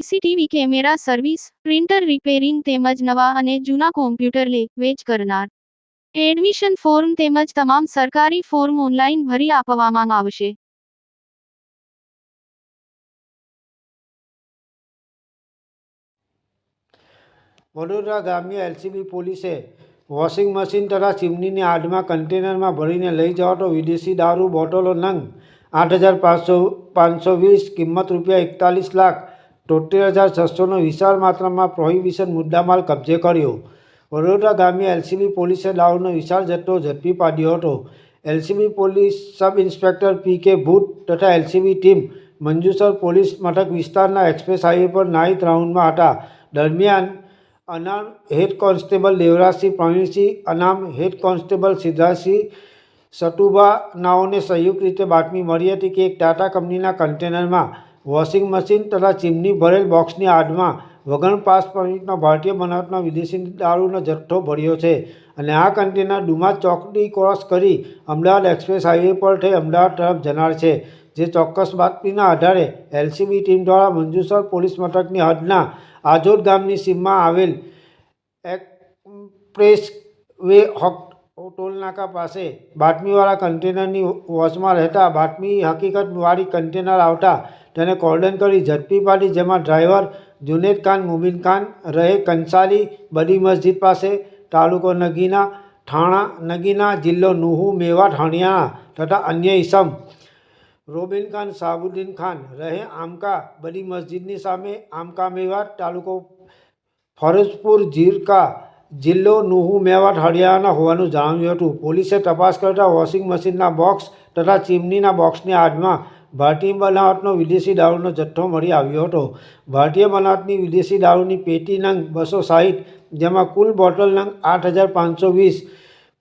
CCTV camera service, printer repairing તેમજ નવા અને જૂના કોમ્પ્યુટર લે વેચ કરનાર. એડમિશન ફોર્મ તેમજ તમામ સરકારી ફોર્મ ઓનલાઈન ભરી આપવામાં આવશે. વડોદરા ગ્રામ્ય એલસીબી પોલીસે વોશિંગ મશીન તથા ચીમનીની આડમાં કન્ટેનરમાં ભરીને લઈ જવાતો વિદેશી દારૂ બોટલો નંગ 8,520 કિંમત ₹41,73,600નો વિશાળ માત્રામાં પ્રોહિબિશન મુદ્દામાલ કબજે કર્યો. વડોદરા ગ્રામ્ય એલસીબી પોલીસે દારૂનો વિશાળ જથ્થો ઝડપી પાડ્યો હતો. LCB police sub inspector P K. Bhoot તથા એલસીબી ટીમ મંજુસર પોલીસ મથક વિસ્તારના એક્સપ્રેસ હાઈવે પર નાઇટ રાઉન્ડમાં હતા. દરમિયાન અનામ હેડ કોન્સ્ટેબલ દેવરાજસિંહ પ્રવીણસિંહ, અનામ હેડ કોન્સ્ટેબલ સિદ્ધાર્થસિંહ સટુભા નાઓને સંયુક્ત રીતે બાતમી મળી હતી કે એક ટાટા કંપનીના કન્ટેનરમાં વોશિંગ મશીન તથા ચીમની ભરેલ બોક્સની આડમાં વગર પાસ પરમિટનો ભારતીય બનાવટનો વિદેશી દારૂનો જથ્થો ભર્યો છે અને આ કન્ટેનર ડુમાસ ચોકડી ક્રોસ કરી અમદાવાદ એક્સપ્રેસ હાઈવે પર થઈ અમદાવાદ તરફ જનાર છે. જે ચોક્કસ બાતમીના આધારે એલસીબી ટીમ દ્વારા મંજુસર પોલીસ મથકની હદના આજોદ ગામની સીમમાં આવેલ એક્સપ્રેસ વે ટોલનાકા પાસે બાતમીવાળા કન્ટેનરની વોચમાં રહેતા બાતમી હકીકતવાળી કન્ટેનર આવતા તેને કોર્ડન કરી ઝડપી પાડી, જેમાં ડ્રાઈવર જુનેદ ખાન મુબીન ખાન રહે કંસાલી બડી મસ્જિદ પાસે, તાલુકો નગીના, થાણા નગીના, જિલ્લો નુહુ, મેવાત, હરિયાણા તથા અન્ય ઇસમ રોબિન ખાન શાહબુદ્દીન ખાન રહે આમકા બડી મસ્જિદની સામે, આમકા મેવાત, તાલુકો ફરોજપુર ઝીરકા, જિલ્લો નુહુ, મેવાત, હરિયાણા હોવાનું જણાવ્યું હતું. પોલીસે તપાસ કરતા વોશિંગ મશીનના બોક્સ તથા ચીમનીના બોક્સની આડમાં ભારતીય બનાવટનો વિદેશી દારૂનો જથ્થો મળી આવ્યો હતો. ભારતીય બનાવટની વિદેશી દારૂની પેટી નંગ 260, જેમાં કુલ બોટલ નંગ 8,520,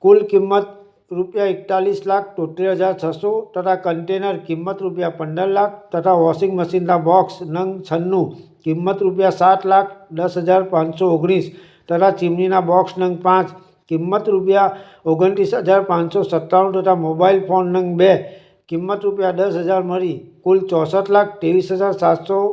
કુલ કિંમત ₹41,73,600 તથા કન્ટેનર કિંમત ₹15 લાખ તથા વોશિંગ મશીનના બોક્સ નંગ 96, કિંમત ₹7,10,519 તથા ચીમનીના બોક્સ નંગ 5, કિંમત ₹29,597 તથા મોબાઈલ ફોન નંગ 2, કિંમત ₹10,000 મળી કુલ ₹64,23,700